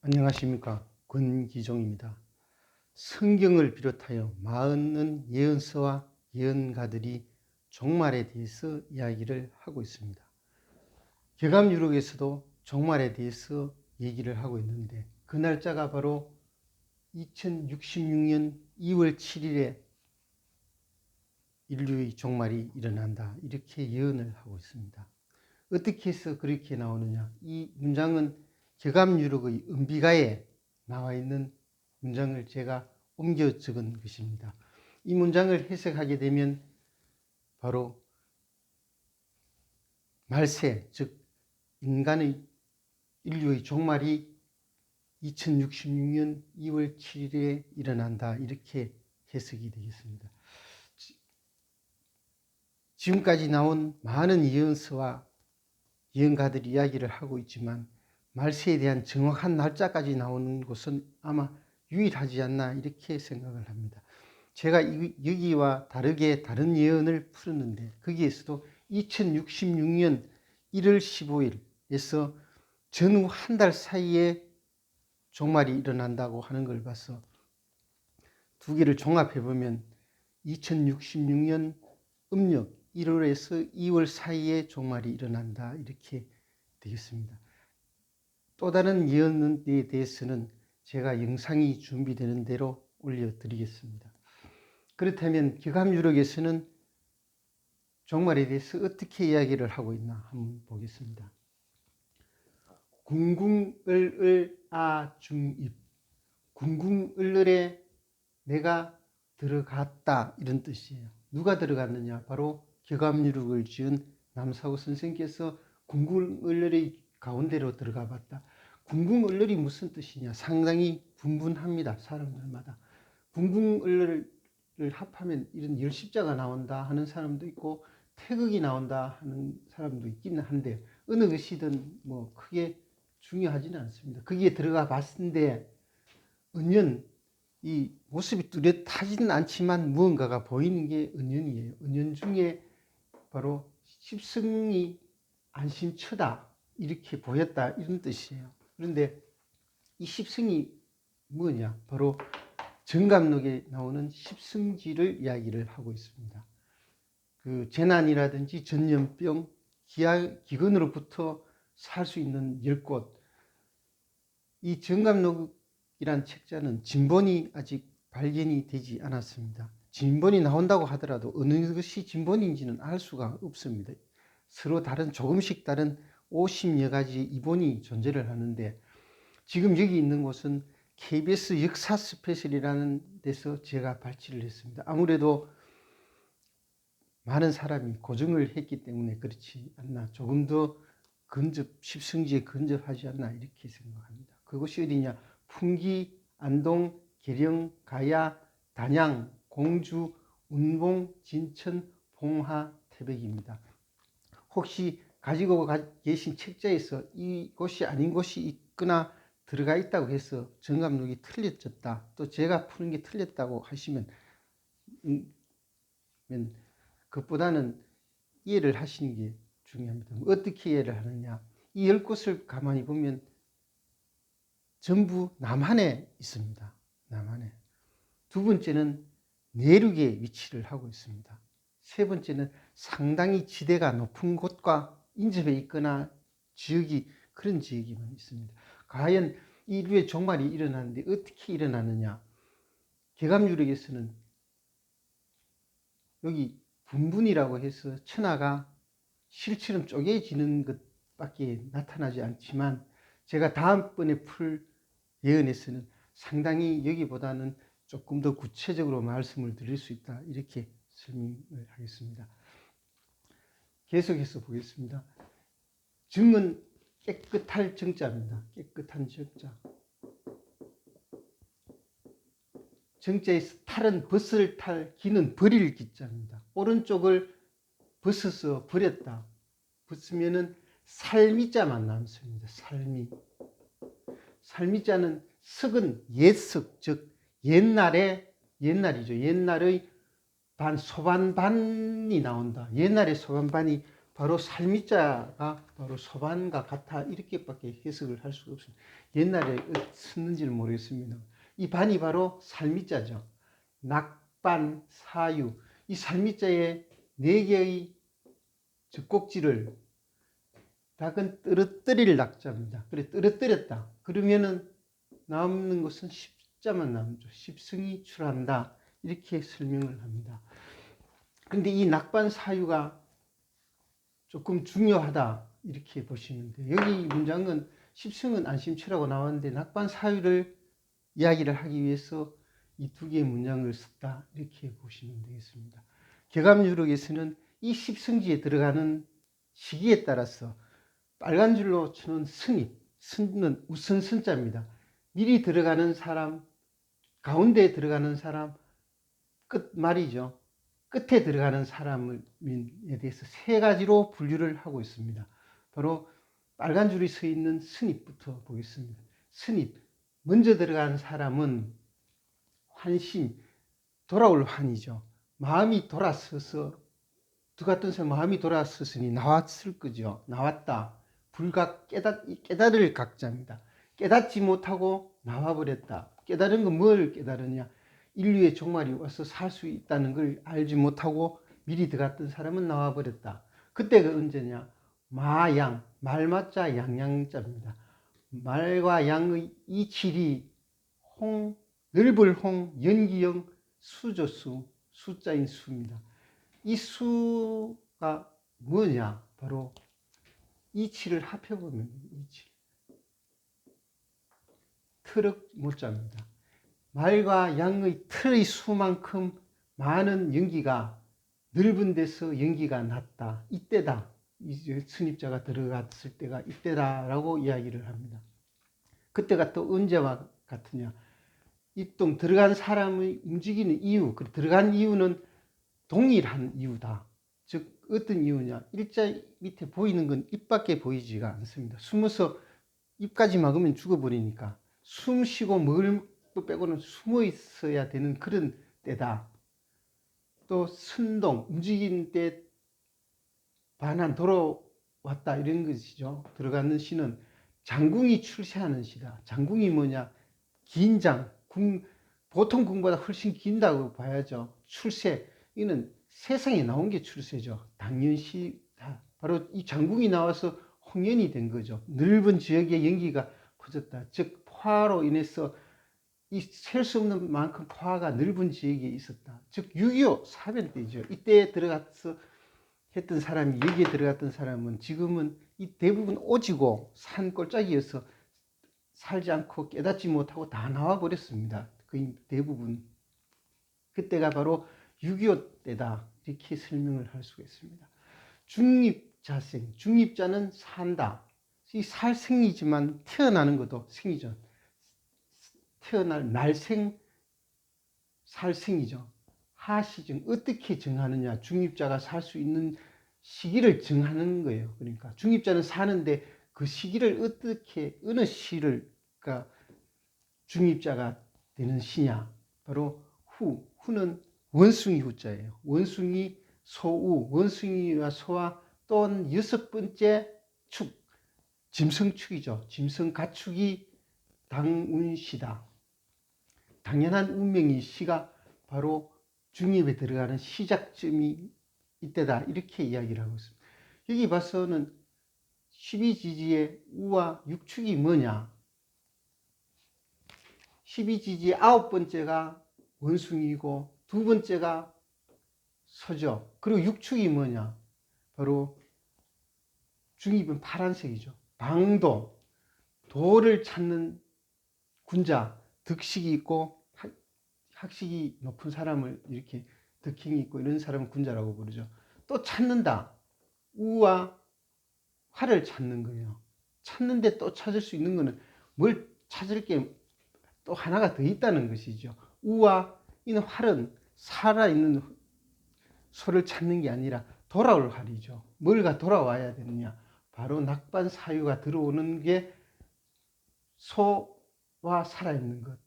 안녕하십니까. 권기종입니다. 성경을 비롯하여 많은 예언서와 예언가들이 종말에 대해서 이야기를 하고 있습니다. 개감유록에서도 종말에 대해서 얘기를 하고 있는데 그 날짜가 바로 2066년 2월 7일에 인류의 종말이 일어난다, 이렇게 예언을 하고 있습니다. 어떻게 해서 그렇게 나오느냐, 이 문장은 개감유록의 은비가에 나와 있는 문장을 제가 옮겨 적은 것입니다. 이 문장을 해석하게 되면 바로 말세, 즉 인류의 종말이 2066년 2월 7일에 일어난다, 이렇게 해석이 되겠습니다. 지금까지 나온 많은 예언서와 예언가들이 이야기를 하고 있지만 말세에 대한 정확한 날짜까지 나오는 곳은 아마 유일하지 않나, 이렇게 생각을 합니다. 제가 여기와 다르게 다른 예언을 풀었는데 거기에서도 2066년 1월 15일에서 전후 한 달 사이에 종말이 일어난다고 하는 걸 봐서 두 개를 종합해 보면 2066년 음력 1월에서 2월 사이에 종말이 일어난다, 이렇게 되겠습니다. 또 다른 예언에 대해서는 제가 영상이 준비되는 대로 올려드리겠습니다. 그렇다면 개감유록에서는 종말에 대해서 어떻게 이야기를 하고 있나 한번 보겠습니다. 궁궁을을 아중입, 궁궁을을에 내가 들어갔다, 이런 뜻이에요. 누가 들어갔느냐? 바로 개감유록을 지은 남사구 선생께서 궁궁을을의 가운데로 들어가 봤다. 궁궁을을이 무슨 뜻이냐? 상당히 분분합니다, 사람들마다. 궁궁을을을 합하면 이런 열십자가 나온다 하는 사람도 있고 태극이 나온다 하는 사람도 있기는 한데 어느 것이든 뭐 크게 중요하지는 않습니다. 거기에 들어가 봤는데 은연, 이 모습이 뚜렷하지는 않지만 무언가가 보이는 게 은연이에요. 은연 중에 바로 십승이 안심처다, 이렇게 보였다, 이런 뜻이에요. 그런데 이 십승이 뭐냐? 바로 정감록에 나오는 십승지를 이야기를 하고 있습니다. 그 재난이라든지 전염병, 기근으로부터 살 수 있는 10곳. 이 정감록이란 책자는 진본이 아직 발견이 되지 않았습니다. 진본이 나온다고 하더라도 어느 것이 진본인지는 알 수가 없습니다. 서로 다른, 조금씩 다른 50여 가지 이본이 존재를 하는데 지금 여기 있는 곳은 KBS 역사 스페셜이라는 데서 제가 발췌를 했습니다. 아무래도 많은 사람이 고증을 했기 때문에 그렇지 않나, 조금 더 십승지에 근접하지 않나, 이렇게 생각합니다. 그곳이 어디냐? 풍기, 안동, 계령, 가야, 단양, 공주, 운봉, 진천, 봉하, 태백입니다. 혹시 가지고 계신 책자에서 이곳이 아닌 곳이 있거나 들어가 있다고 해서 정감록이 틀려졌다, 또 제가 푸는 게 틀렸다고 하시면 그것보다는 이해를 하시는 게 중요합니다. 어떻게 이해를 하느냐? 이 10곳을 가만히 보면 전부 남한에 있습니다. 남한에. 두 번째는 내륙에 위치를 하고 있습니다. 세 번째는 상당히 지대가 높은 곳과 인접해 있거나 그런 지역이만 있습니다. 과연 인류의 종말이 일어나는데 어떻게 일어나느냐? 개감유록에서는 여기 분분이라고 해서 천하가 실처럼 쪼개지는 것밖에 나타나지 않지만 제가 다음번에 풀 예언에서는 상당히 여기보다는 조금 더 구체적으로 말씀을 드릴 수 있다, 이렇게 설명을 하겠습니다. 계속해서 보겠습니다. 정은 깨끗할 정자입니다. 깨끗한 정자. 정자에서 탈은 벗을 탈, 기는 버릴 기자입니다. 오른쪽을 벗어서 버렸다, 벗으면은 살미자만 남습니다. 살미자는 석은 옛석, 즉 옛날이죠. 옛날의 소반반이 나온다. 옛날의 소반반이 바로 살미자가 바로 소반과 같아 이렇게밖에 해석을 할 수가 없습니다. 옛날에 썼는지는 모르겠습니다. 이 반이 바로 살미자죠. 낙반, 사유. 이 살미자에 네 개의 젖꼭지를 닭은 떨어뜨릴 낙자입니다. 그래 떨어뜨렸다. 그러면은 남는 것은 십자만 남죠. 십승이 출한다. 이렇게 설명을 합니다. 근데 이 낙반 사유가 조금 중요하다. 이렇게 보시면 돼요. 여기 문장은 십승은 안심치라고 나왔는데 낙반 사유를 이야기를 하기 위해서 이 두 개의 문장을 썼다. 이렇게 보시면 되겠습니다. 개감유록에서는 이 십승지에 들어가는 시기에 따라서 빨간 줄로 치는 승입, 승은 우선 승자입니다. 미리 들어가는 사람, 가운데에 들어가는 사람, 끝 말이죠. 끝에 들어가는 사람에 대해서 세 가지로 분류를 하고 있습니다. 바로 빨간 줄이 서 있는 승입부터 보겠습니다. 승입, 먼저 들어가는 사람은 환심, 돌아올 환이죠. 마음이 돌아서서 같은 사람 마음이 돌아섰으니 나왔을 거죠. 나왔다. 불각 깨달을 각자입니다. 깨닫지 못하고 나와버렸다. 깨달은 건 뭘 깨달으냐? 인류의 종말이 와서 살 수 있다는 걸 알지 못하고 미리 들어갔던 사람은 나와버렸다. 그때가 언제냐? 마양, 말맞자 양양자입니다. 말과 양의 이칠이 넓을 홍, 연기형, 수조수, 숫자인 수입니다. 이 수가 뭐냐? 바로 이치를 합해보면 이치. 트럭 모자입니다. 말과 양의 틀의 수만큼 많은 연기가 넓은 데서 연기가 났다. 이때다. 이제 승입자가 들어갔을 때가 이때다라고 이야기를 합니다. 그때가 또 언제와 같으냐? 입동 들어간 사람의 움직이는 이유, 들어간 이유는 동일한 이유다. 즉 어떤 이유냐? 일자 밑에 보이는 건 입밖에 보이지가 않습니다. 숨어서 입까지 막으면 죽어버리니까 숨 쉬고 먹을 것 빼고는 숨어 있어야 되는 그런 때다. 또 선동, 움직이는 때 반환 돌아왔다 이런 것이죠. 들어가는 시는 장궁이 출세하는 시다. 장궁이 뭐냐? 긴장, 보통 궁보다 훨씬 긴다고 봐야죠. 출세, 이는 세상에 나온 게 출세죠. 당연시 바로 이 장궁이 나와서 홍연이 된 거죠. 넓은 지역에 연기가 퍼졌다. 즉 포화로 인해서 이 셀 수 없는 만큼 포화가 넓은 지역에 있었다. 즉 6.25 사변 때죠. 이때 들어가서 했던 사람이 여기에 들어갔던 사람은 지금은 이 대부분 오지고 산 꼴짝이어서 살지 않고 깨닫지 못하고 다 나와 버렸습니다. 거의 대부분. 그때가 바로 6.25 때다. 이렇게 설명을 할 수가 있습니다. 중입자생, 중입자는 산다. 이 살생이지만 태어나는 것도 생이죠. 태어날 날생, 살생이죠. 하시증, 어떻게 정하느냐. 중입자가 살 수 있는 시기를 정하는 거예요. 그러니까 중입자는 사는데 그 시기를 어떻게, 어느 시를 중입자가 되는 시냐. 바로 후는 원숭이 후자예요. 원숭이, 소우, 원숭이와 소와 또한 6번째 축, 짐승축이죠. 짐승 가축이 당운시다. 당연한 운명이 시가 바로 중입에 들어가는 시작점이 이때다. 이렇게 이야기를 하고 있습니다. 여기 봐서는 12지지의 우와 육축이 뭐냐? 12지지의 9번째가 원숭이고 두 번째가 소죠. 그리고 육축이 뭐냐? 바로 중입은 파란색이죠. 방도, 도를 찾는 군자, 덕식이 있고 학식이 높은 사람을 이렇게 덕행이 있고 이런 사람은 군자라고 부르죠. 또 찾는다. 우와 활을 찾는 거예요. 찾는데 또 찾을 수 있는 거는 뭘 찾을 게 또 하나가 더 있다는 것이죠. 우와 이는 활은 살아있는 소를 찾는 게 아니라 돌아올 활이죠. 뭘가 돌아와야 되느냐. 바로 낙반 사유가 들어오는 게 소와 살아있는 것.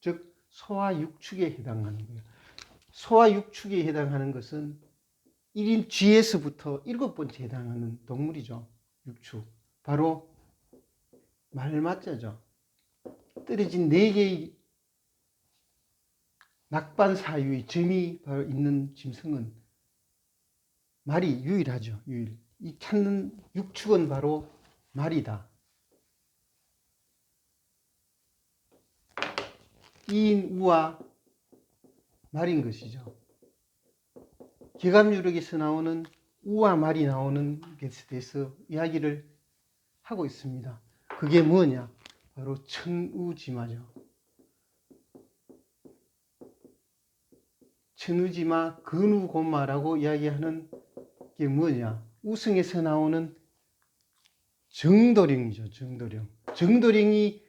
즉 소와 육축에 해당하는 거예요. 소와 육축에 해당하는 것은 1인 G에서부터 7번째 해당하는 동물이죠. 육축. 바로 말맞자죠. 떨어진 4개의 낙반 사이의 점이 바로 있는 짐승은 말이 유일하죠. 유일. 이 찾는 육축은 바로 말이다. 2인 우와 말인 것이죠. 개감유력에서 나오는 우와 말이 나오는 것에 대해서 이야기를 하고 있습니다. 그게 뭐냐? 바로 천우지마죠. 천우지마 근우고마라고 이야기하는 게 뭐냐? 우승에서 나오는 정도령이죠. 정도령. 정도령이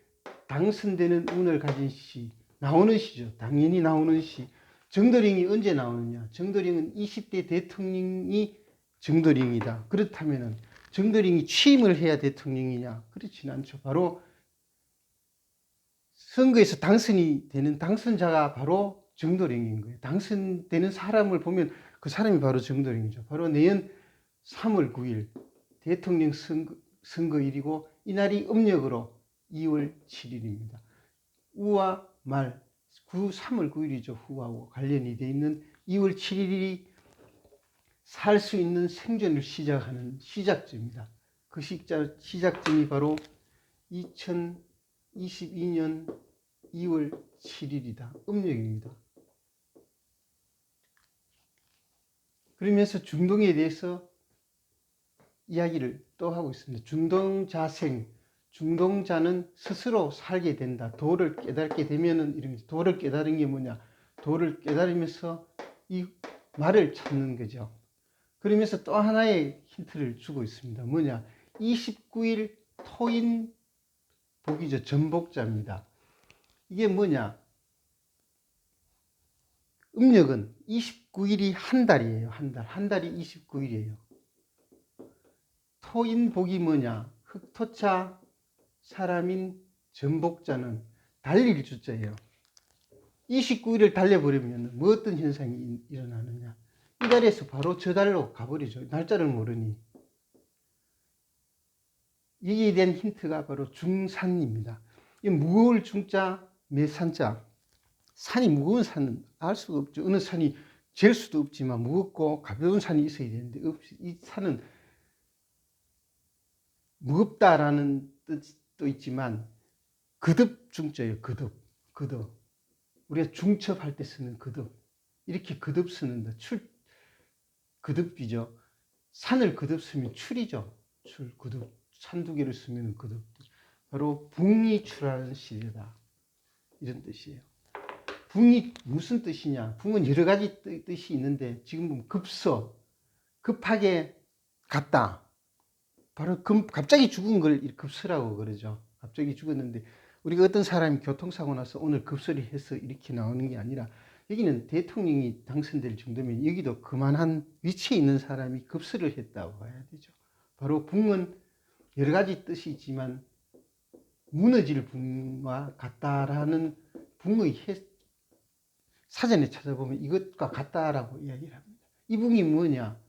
당선되는 운을 가진 시, 나오는 시죠. 당연히 나오는 시. 정도령이 언제 나오느냐? 정도령은 20대 대통령이 정도령이다. 그렇다면 정도령이 취임을 해야 대통령이냐? 그렇지는 않죠. 바로 선거에서 당선이 되는 당선자가 바로 정도령인 거예요. 당선되는 사람을 보면 그 사람이 바로 정도령이죠. 바로 내년 3월 9일 대통령 선거일이고 이날이 음력으로 2월 7일입니다. 우와 말 3월 9일이죠. 후하고 관련이 되어 있는 2월 7일이 살 수 있는 생존을 시작하는 시작점입니다. 그 시작점이 바로 2022년 2월 7일이다. 음력입니다. 그러면서 중동에 대해서 이야기를 또 하고 있습니다. 중동자생, 중동자는 스스로 살게 된다. 도를 깨닫게 되면은 이런 도를 깨달은 게 뭐냐? 도를 깨달으면서 이 말을 찾는 거죠. 그러면서 또 하나의 힌트를 주고 있습니다. 뭐냐? 29일 토인 복이죠. 전복자입니다. 이게 뭐냐? 음력은 29일이 한 달이에요. 한 달. 한 달이 29일이에요. 토인복이 뭐냐? 흑토자 사람인 전복자는 달릴 주자예요. 29일을 달려버리면 뭐 어떤 현상이 일어나느냐? 이 달에서 바로 저 달로 가버리죠. 날짜를 모르니. 여기에 대한 힌트가 바로 중산입니다. 이 무거울 중자, 매산자. 산이 무거운 산은 알 수가 없죠. 어느 산이 잴 수도 없지만 무겁고 가벼운 산이 있어야 되는데 이 산은 무겁다라는 뜻도 있지만 거듭 중자예요. 거듭. 거듭. 우리가 중첩할 때 쓰는 거듭. 이렇게 거듭 쓰는다. 거듭이죠. 산을 거듭 쓰면 출이죠. 출, 거듭. 산 두 개를 쓰면 거듭. 바로 붕이 출하는 시대다. 이런 뜻이에요. 붕이 무슨 뜻이냐? 붕은 여러 가지 뜻이 있는데 지금 보면 급서, 급하게 갔다. 바로 갑자기 죽은 걸 급서라고 그러죠. 갑자기 죽었는데 우리가 어떤 사람이 교통사고 나서 오늘 급소리 해서 이렇게 나오는 게 아니라 여기는 대통령이 당선될 정도면 여기도 그만한 위치에 있는 사람이 급소를 했다고 봐야 되죠. 바로 붕은 여러 가지 뜻이 있지만 무너질 붕과 같다라는 붕의 사전에 찾아보면 이것과 같다라고 이야기를 합니다. 이 붕이 뭐냐?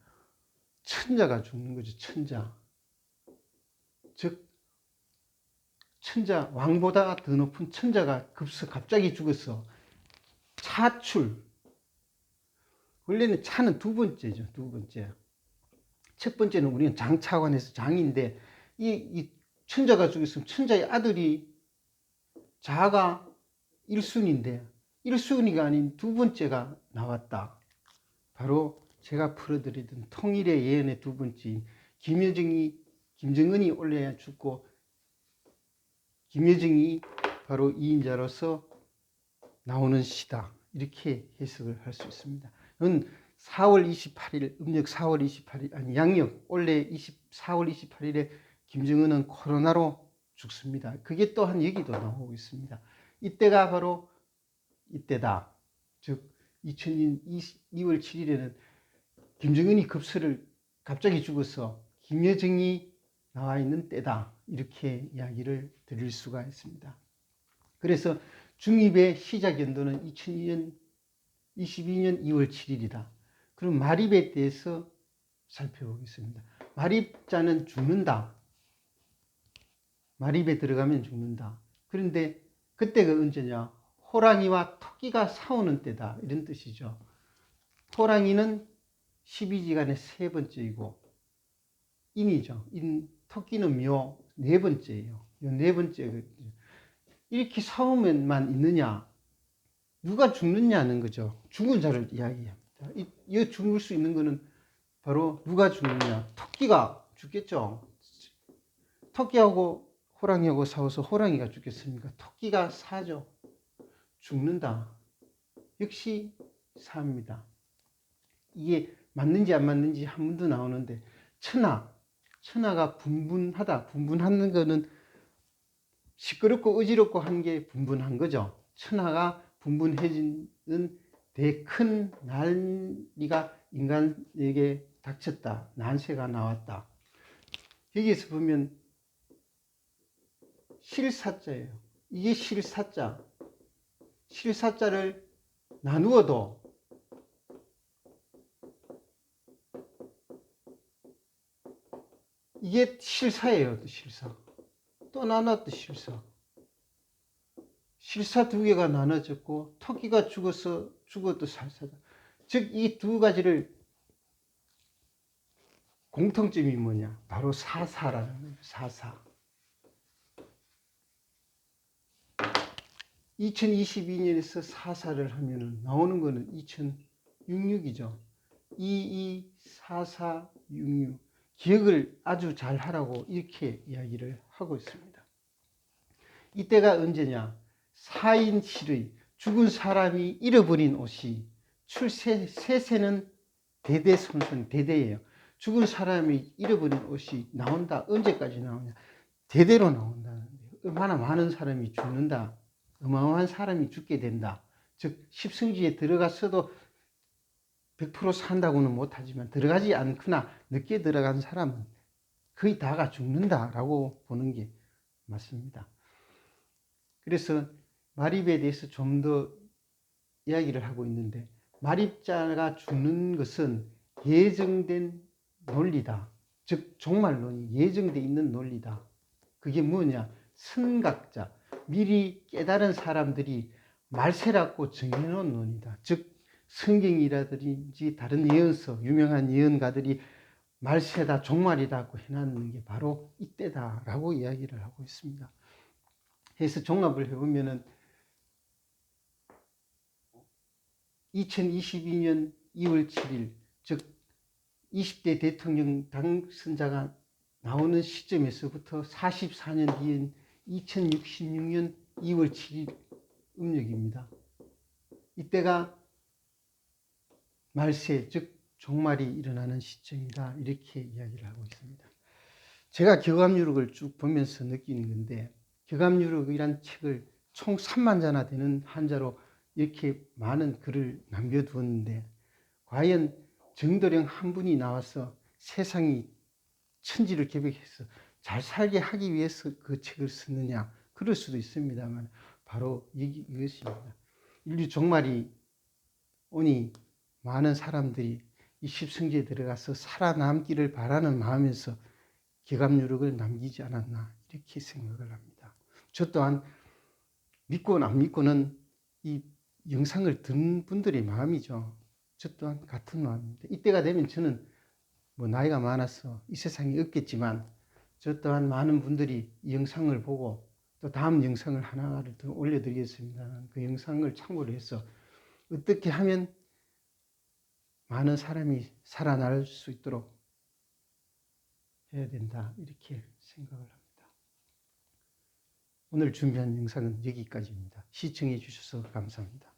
천자가 죽는 거죠. 천자. 즉 천자, 왕보다 더 높은 천자가 갑자기 죽어서 차출. 원래는 차는 두 번째죠. 두 번째. 첫 번째는 우리는 장차관에서 장인데 이 천자가 죽었으면 천자의 아들이 자가 1순위인데 1순위가 아닌 두 번째가 나왔다. 바로 제가 풀어드리던 통일의 예언의 두 번째인 김정은이 올라야 죽고 김여정이 바로 2인자로서 나오는 시다. 이렇게 해석을 할 수 있습니다. 이건 4월 28일, 음력 4월 28일, 아니 양력 올해 4월 28일에 김정은은 코로나로 죽습니다. 그게 또한 여기도 나오고 있습니다. 이때가 바로 이때다. 즉 2000년 2월 7일에는 김정은이 급서를 갑자기 죽어서 김여정이 나와 있는 때다. 이렇게 이야기를 드릴 수가 있습니다. 그래서 중입의 시작 연도는 2022년 2월 7일이다. 그럼 마립에 대해서 살펴보겠습니다. 마립자는 죽는다. 마립에 들어가면 죽는다. 그런데 그때가 언제냐? 호랑이와 토끼가 싸우는 때다. 이런 뜻이죠. 호랑이는 12지간의 세 번째이고 인이죠. 토끼는 묘 네 번째예요. 요 네 번째. 이렇게 싸우면만 있느냐? 누가 죽느냐는 거죠. 죽은 자를 이야기합니다. 이 죽을 수 있는 거는 바로 누가 죽느냐? 토끼가 죽겠죠. 토끼하고 호랑이하고 싸워서 호랑이가 죽겠습니까? 토끼가 사죠. 죽는다. 역시 삽니다. 이게 맞는지 안 맞는지 한 번도 나오는데 천하가 분분하는 거는 시끄럽고 어지럽고 한 게 분분한 거죠. 천하가 분분해지는 대 큰 난리가 인간에게 닥쳤다. 난세가 나왔다. 여기에서 보면 실사자예요. 이게 실사자. 실사자를 나누어도 이게 실사예요. 실사. 또 나눴다. 실사. 실사 두 개가 나눠졌고 토끼가 죽어도 살사다. 즉 이 두 가지를 공통점이 뭐냐? 바로 사사라는 거예요. 사사. 2022년에서 사사를 하면 나오는 거는 2066이죠. 224466. 기억을 아주 잘 하라고 이렇게 이야기를 하고 있습니다. 이때가 언제냐? 4인 7의 죽은 사람이 잃어버린 옷이 세세는 대대손손 대대예요. 죽은 사람이 잃어버린 옷이 나온다. 언제까지 나오냐? 대대로 나온다는데요. 얼마나 많은 사람이 죽는다. 어마어마한 사람이 죽게 된다. 즉 십승지에 들어갔어도 100% 산다고는 못하지만 들어가지 않거나 늦게 들어간 사람은 거의 다가 죽는다라고 보는 게 맞습니다. 그래서 마립에 대해서 좀 더 이야기를 하고 있는데 마립자가 죽는 것은 예정된 논리다. 즉 종말론이 예정되어 있는 논리다. 그게 뭐냐? 선각자, 미리 깨달은 사람들이 말세라고 정해놓은 논이다. 즉 성경이라든지 다른 예언서, 유명한 예언가들이 말세다, 종말이라고 해놨는 게 바로 이때다라고 이야기를 하고 있습니다. 해서 종합을 해보면은 2022년 2월 7일, 즉 20대 대통령 당선자가 나오는 시점에서부터 44년 뒤인 2066년 2월 7일 음력입니다. 이때가 말세, 즉 종말이 일어나는 시점이다. 이렇게 이야기를 하고 있습니다. 제가 교감유록을 쭉 보면서 느끼는 건데 교감유록이란 책을 총 3만 자나 되는 한자로 이렇게 많은 글을 남겨두었는데 과연 정도령 한 분이 나와서 세상이 천지를 개벽해서 잘 살게 하기 위해서 그 책을 썼느냐? 그럴 수도 있습니다만 바로 이것입니다. 인류 종말이 오니 많은 사람들이 이 십승지에 들어가서 살아남기를 바라는 마음에서 교감유록을 남기지 않았나 이렇게 생각을 합니다. 저 또한 믿고는 안 믿고는 이 영상을 듣는 분들의 마음이죠. 저 또한 같은 마음입니다. 이때가 되면 저는 뭐 나이가 많아서 이 세상에 없겠지만 저 또한 많은 분들이 이 영상을 보고 또 다음 영상을 하나를 더 올려드리겠습니다. 그 영상을 참고로 해서 어떻게 하면 많은 사람이 살아날 수 있도록 해야 된다 이렇게 생각을 합니다. 오늘 준비한 영상은 여기까지입니다. 시청해 주셔서 감사합니다.